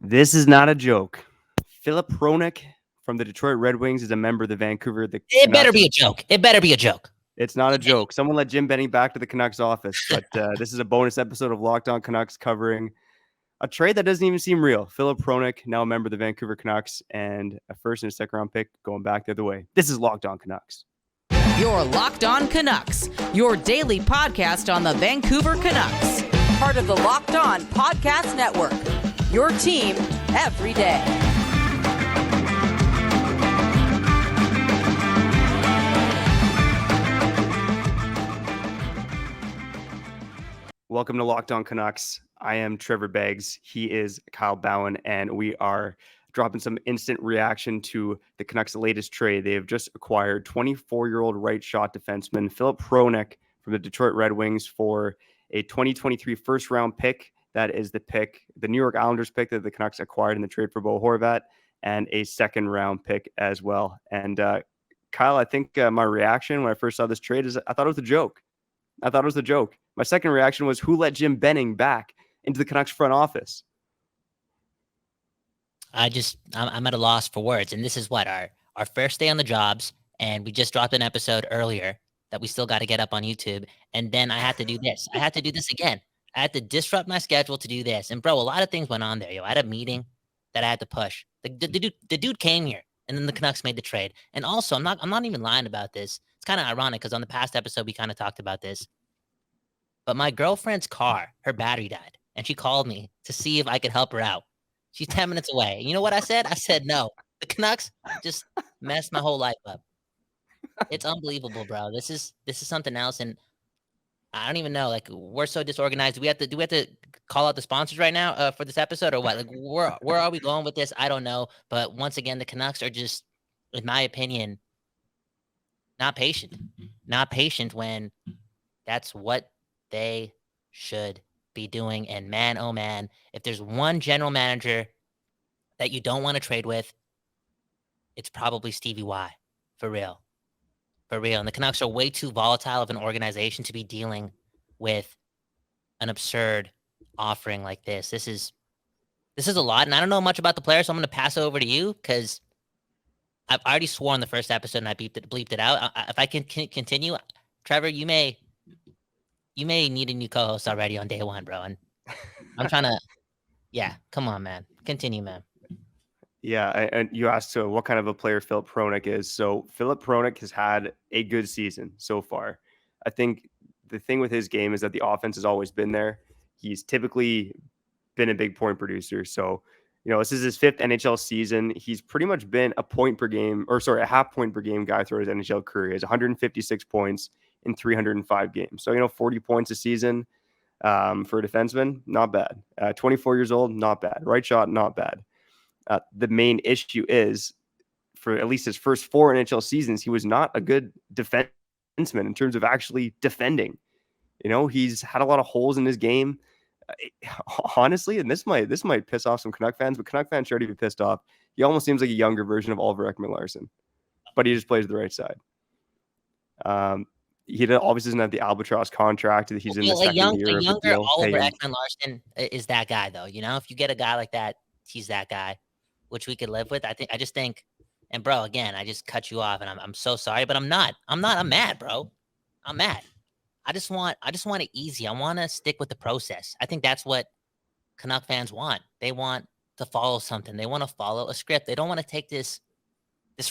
This is not a joke. Filip Hronek from the Detroit Red Wings is a member of the Vancouver It better Canucks. be a joke. It better be a joke. It's not a joke. Someone let Jim Benning back to the Canucks office, but this is a bonus episode of Locked On Canucks covering a trade that doesn't even seem real. Filip Hronek, now a member of the Vancouver Canucks, and a first and a second round pick going back the other way. This is Locked On Canucks. Your Locked On Canucks, your daily podcast on the Vancouver Canucks. Part of the Locked On Podcast Network, your team every day. Welcome to Locked On Canucks. I am Trevor Beggs. He is Kyle Bhawan, and we are dropping some instant reaction to the Canucks' latest trade. They have just acquired 24-year-old right shot defenseman Filip Hronek from the Detroit Red Wings for a 2023 first-round pick. That is the New York Islanders pick that the Canucks acquired in the trade for Bo Horvat, and a second-round pick as well. And Kyle, I think my reaction when I first saw this trade is I thought it was a joke. My second reaction was, who let Jim Benning back into the Canucks front office? I'm at a loss for words. And this is what our first day on the jobs. And we just dropped an episode earlier that we still got to get up on YouTube. And then I had to do this. I had to do this again. I had to disrupt my schedule to do this. And bro, a lot of things went on there. I had a meeting that I had to push. The dude came here, and then the Canucks made the trade. And also, I'm not even lying about this. It's kind of ironic because on the past episode, we kind of talked about this. But my girlfriend's car, her battery died. And she called me to see if I could help her out. She's 10 minutes away. You know what I said? I said no. The Canucks just messed my whole life up. It's unbelievable, bro. This is something else. And I don't even know. Like, we're so disorganized. Do we have to call out the sponsors right now for this episode or what? Like, where are we going with this? I don't know. But once again, the Canucks are just, in my opinion, not patient. Not patient when that's what they should be doing. And man, oh man, if there's one general manager that you don't want to trade with, it's probably Stevie Y. For real. And the Canucks are way too volatile of an organization to be dealing with an absurd offering like this. This is a lot, and I don't know much about the player, so I'm going to pass it over to you because I've already sworn the first episode and I bleeped it out. If I can continue, Trevor, you may need a new co-host already on day one, bro. And I'm trying to, yeah, come on, man. Continue, man. Yeah, and you asked what kind of a player Filip Hronek is. So Filip Hronek has had a good season so far. I think the thing with his game is that the offense has always been there. He's typically been a big point producer. So, this is his fifth NHL season. He's pretty much been a half point per game guy throughout his NHL career. He has 156 points in 305 games. So, 40 points a season for a defenseman, not bad. 24 years old, not bad. Right shot, not bad. The main issue is, for at least his first 4 NHL seasons, he was not a good defenseman in terms of actually defending. He's had a lot of holes in his game. Honestly, and this might piss off some Canuck fans, but Canuck fans should already be pissed off. He almost seems like a younger version of Oliver Ekman-Larsson, but he just plays the right side. He obviously doesn't have the albatross contract. He's in the second year. A younger Oliver Ekman-Larsson is that guy, though. If you get a guy like that, he's that guy, which we could live with. I just think, and bro, again, I just cut you off, and I'm so sorry, but I'm not. I'm mad, bro. I'm mad. I just want it easy. I want to stick with the process. I think that's what Canuck fans want. They want to follow something. They want to follow a script. They don't want to take this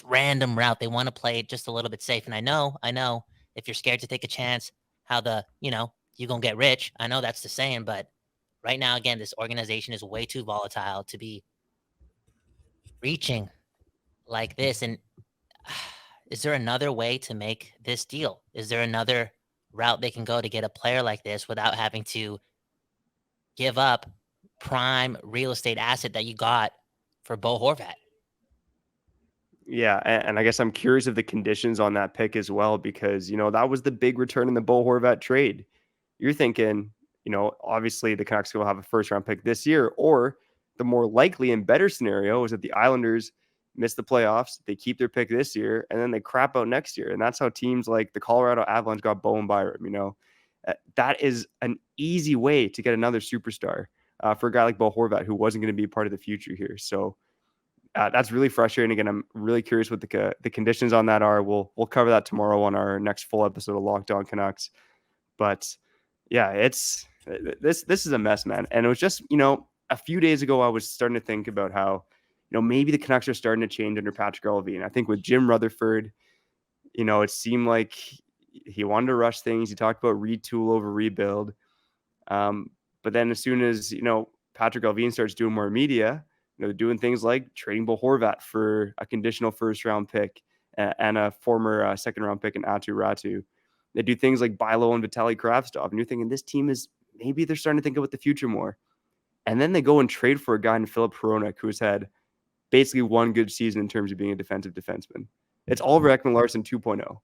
random route. They want to play it just a little bit safe. And I know if you're scared to take a chance, how you're going to get rich. I know that's the saying, but right now, again, this organization is way too volatile to be reaching like this. And is there another way to make this deal? Is there another route they can go to get a player like this without having to give up prime real estate asset that you got for Bo Horvat? Yeah, and I guess I'm curious of the conditions on that pick as well, because, that was the big return in the Bo Horvat trade. You're thinking, obviously the Canucks will have a first-round pick this year, or the more likely and better scenario is that the Islanders miss the playoffs, they keep their pick this year, and then they crap out next year. And that's how teams like the Colorado Avalanche got Bowen Byram, That is an easy way to get another superstar. for a guy like Bo Horvat, who wasn't going to be part of the future here. So that's really frustrating. Again, I'm really curious what the conditions on that are. We'll cover that tomorrow on our next full episode of Locked On Canucks. But yeah, this is a mess, man. And it was just, a few days ago, I was starting to think about how, maybe the Canucks are starting to change under Patrick Allvin. I think with Jim Rutherford, it seemed like he wanted to rush things. He talked about retool over rebuild. But then as soon as, Patrick Allvin starts doing more media, doing things like trading Bo Horvat for a conditional first-round pick and a former second-round pick in Atu Ratu. They do things like buy low and Vitaly Kravtsov, and you're thinking this team is maybe they're starting to think about the future more. And then they go and trade for a guy in Filip Hronek who's had basically one good season in terms of being a defensive defenseman. It's Oliver Ekman-Larsson 2.0.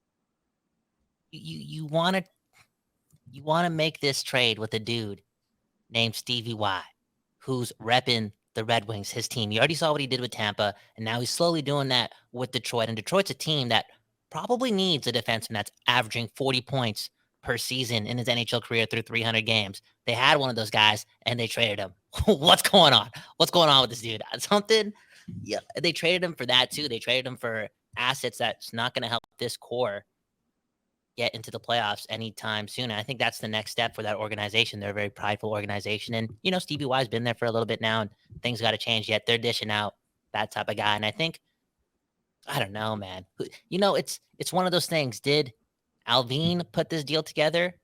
You want to make this trade with a dude named Stevie Y, who's repping the Red Wings, his team. You already saw what he did with Tampa, and now he's slowly doing that with Detroit. And Detroit's a team that probably needs a defenseman that's averaging 40 points per season in his NHL career through 300 games. They had one of those guys, and they traded him. What's going on? What's going on with this dude? Something? Yeah, they traded him for that, too. They traded him for assets that's not going to help this core get into the playoffs anytime soon. And I think that's the next step for that organization. They're a very prideful organization. And, Stevie Y's been there for a little bit now, and things got to change yet. They're dishing out that type of guy. And I think, I don't know, man. It's one of those things. Did Allvin put this deal together?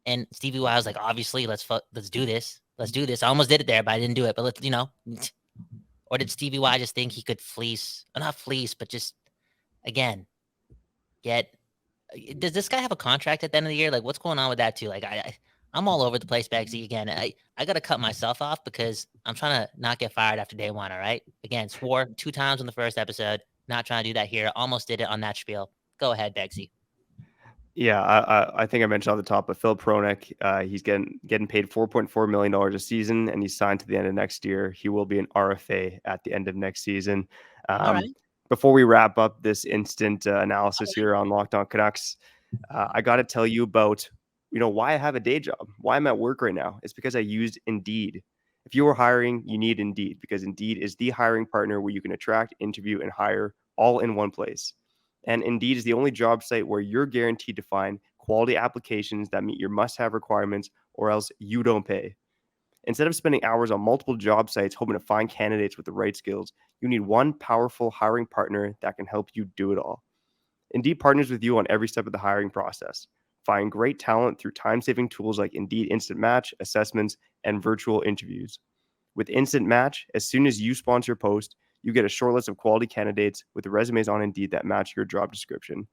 And Stevie Y was like, obviously, let's do this. Let's do this. I almost did it there, but I didn't do it. But let's, or did Stevie Y just think he could not fleece, but just, again, does this guy have a contract at the end of the year? Like, what's going on with that too? Like, I'm all over the place, Beggsy. Again, I got to cut myself off because I'm trying to not get fired after day one. All right. Again, swore 2 times on the first episode. Not trying to do that here. Almost did it on that spiel. Go ahead, Beggsy. Yeah, I think I mentioned on the top, but Filip Hronek, he's getting paid $4.4 million a season, and he's signed to the end of next year. He will be an RFA at the end of next season. All right. Before we wrap up this instant analysis here on Locked On Canucks, I got to tell you about, why I have a day job, why I'm at work right now. It's because I used Indeed. If you are hiring, you need Indeed, because Indeed is the hiring partner where you can attract, interview, and hire all in one place. And Indeed is the only job site where you're guaranteed to find quality applications that meet your must-have requirements, or else you don't pay. Instead of spending hours on multiple job sites hoping to find candidates with the right skills, you need one powerful hiring partner that can help you do it all. Indeed partners with you on every step of the hiring process. Find great talent through time-saving tools like Indeed Instant Match, assessments, and virtual interviews. With Instant Match, as soon as you sponsor a post, you get a short list of quality candidates with the resumes on Indeed that match your job description.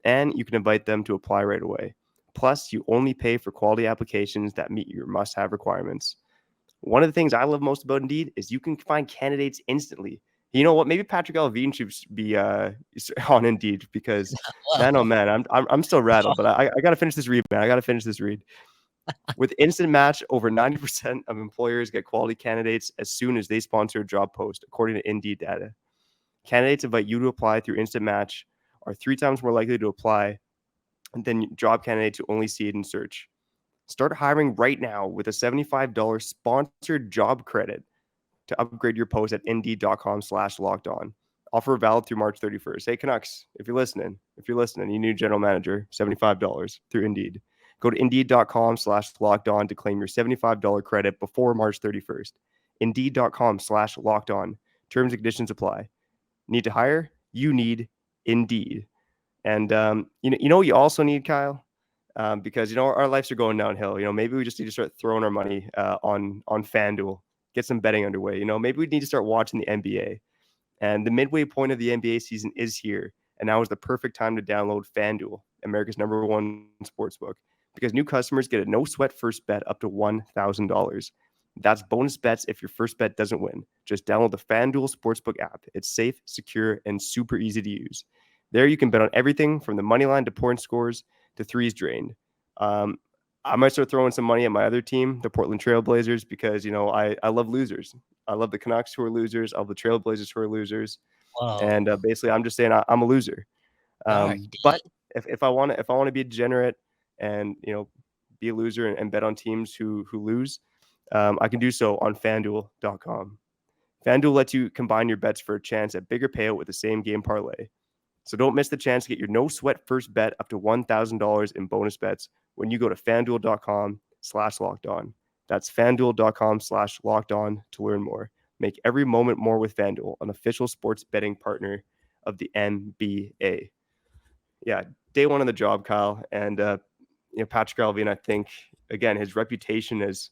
And you can invite them to apply right away. Plus, you only pay for quality applications that meet your must-have requirements. One of the things I love most about Indeed is you can find candidates instantly. You know what? Maybe Patrick Allvin should be on Indeed because, man, oh man, I'm still rattled. But I got to finish this read, man. I got to finish this read. With Instant Match, over 90% of employers get quality candidates as soon as they sponsor a job post, according to Indeed data. Candidates invite you to apply through Instant Match are 3 times more likely to apply than job candidates who only see it in search. Start hiring right now with a $75 sponsored job credit to upgrade your post at Indeed.com/lockedon. Offer valid through March 31st. Hey, Canucks, if you're listening, you need a general manager, $75 through Indeed. Go to Indeed.com/lockedon to claim your $75 credit before March 31st. Indeed.com/lockedon. Terms and conditions apply. Need to hire? You need Indeed. And you also need, Kyle, because our lives are going downhill. Maybe we just need to start throwing our money on FanDuel, get some betting underway. Maybe we need to start watching the NBA. And the midway point of the NBA season is here, and now is the perfect time to download FanDuel, America's #1 sportsbook, because new customers get a no sweat first bet up to $1,000. That's bonus bets if your first bet doesn't win. Just download the FanDuel Sportsbook app. It's safe, secure, and super easy to use. There you can bet on everything from the money line to point scores to threes drained. I might start throwing some money at my other team, the Portland Trail Blazers, because, I love losers. I love the Canucks who are losers. I love the Trail Blazers who are losers. Whoa. And basically, I'm just saying I'm a loser. But if I want to be a degenerate and, be a loser and bet on teams who lose, I can do so on FanDuel.com. FanDuel lets you combine your bets for a chance at bigger payout with the same game parlay. So don't miss the chance to get your no-sweat first bet up to $1,000 in bonus bets when you go to FanDuel.com/lockedon. That's FanDuel.com/lockedon to learn more. Make every moment more with FanDuel, an official sports betting partner of the NBA. Yeah, day one on the job, Kyle. And, Patrick Allvin, I think, again, his reputation is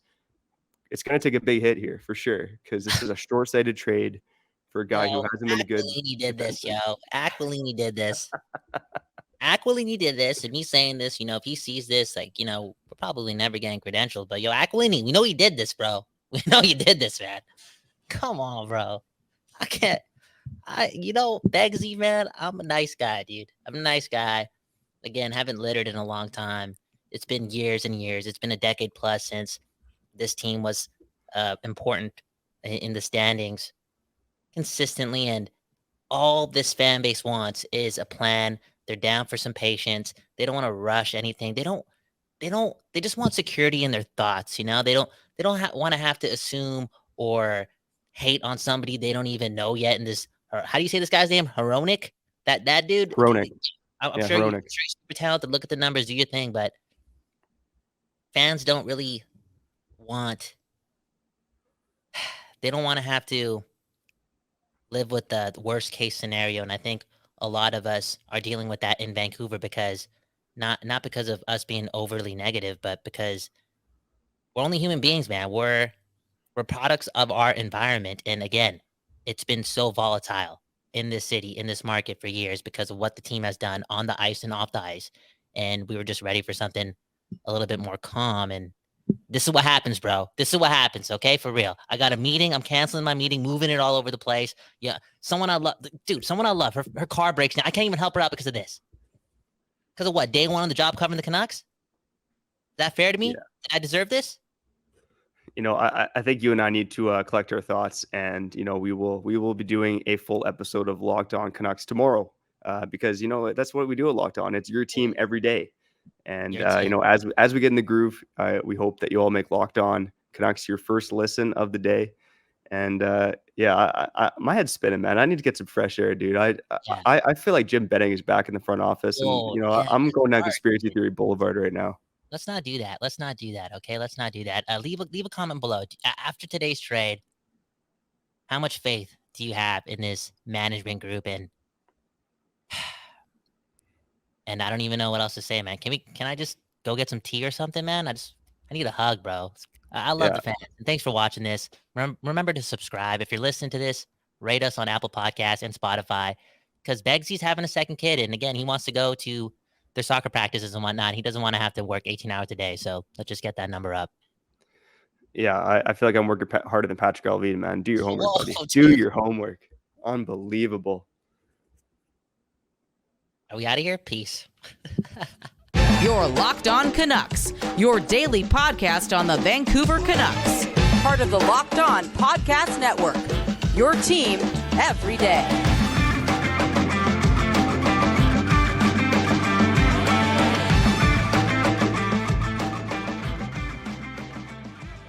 it's going to take a big hit here for sure, because this is a short-sighted trade for a guy who hasn't been a good Aquilini did this, defenseman. yo. Aquilini did this. Aquilini did this, and me saying this, if he sees this, we're probably never getting credentialed. But yo, Aquilini, we know he did this, bro. We know you did this, man. Come on, bro. I can't. Beggsy, man, I'm a nice guy, dude. I'm a nice guy. Again, haven't littered in a long time. It's been years and years. It's been a decade plus since this team was important in the standings consistently, and all this fan base wants is a plan. They're down for some patience. They don't want to rush anything. They just want security in their thoughts. They don't want to have to assume or hate on somebody they don't even know yet. In this, how do you say this guy's name? Hronek? That dude? Hronek. I'm Yeah, sure you're Hronek. super talented. Look at the numbers, do your thing, but fans don't really they don't want to have to live with the worst case scenario. And I think a lot of us are dealing with that in Vancouver because not because of us being overly negative, but because we're only human beings, man. We're products of our environment. And again, it's been so volatile in this city, in this market for years because of what the team has done on the ice and off the ice. And we were just ready for something a little bit more calm. And this is what happens, bro. This is what happens, okay? For real. I got a meeting. I'm canceling my meeting, moving it all over the place. Yeah. Someone I love. Her car breaks down. I can't even help her out because of this. Because of what? Day one on the job covering the Canucks? Is that fair to me? Yeah. Did I deserve this? I think you and I need to collect our thoughts, and we will be doing a full episode of Locked On Canucks tomorrow, because that's what we do at Locked On. It's your team every day, and as we get in the groove, we hope that you all make Locked On Canucks your first listen of the day. And my head's spinning, man. I need to get some fresh air, dude. I feel like Jim Benning is back in the front office, and I'm going down conspiracy theory boulevard right now. Let's not do that. Okay, let's not do that. Leave a comment below. After today's trade, how much faith do you have in this management group? And I don't even know what else to say, man. Can I just go get some tea or something, man? I need a hug, bro. I love the fans. And thanks for watching this. Remember to subscribe. If you're listening to this, rate us on Apple Podcasts and Spotify, because Beggsy's having a second kid. And again, he wants to go to their soccer practices and whatnot. He doesn't want to have to work 18 hours a day. So let's just get that number up. Yeah, I feel like I'm working harder than Patrick Allvin, man. Do your homework, buddy. Do your homework. Unbelievable. Are we out of here? Peace. You're Locked On Canucks, your daily podcast on the Vancouver Canucks. Part of the Locked On Podcast Network, your team every day.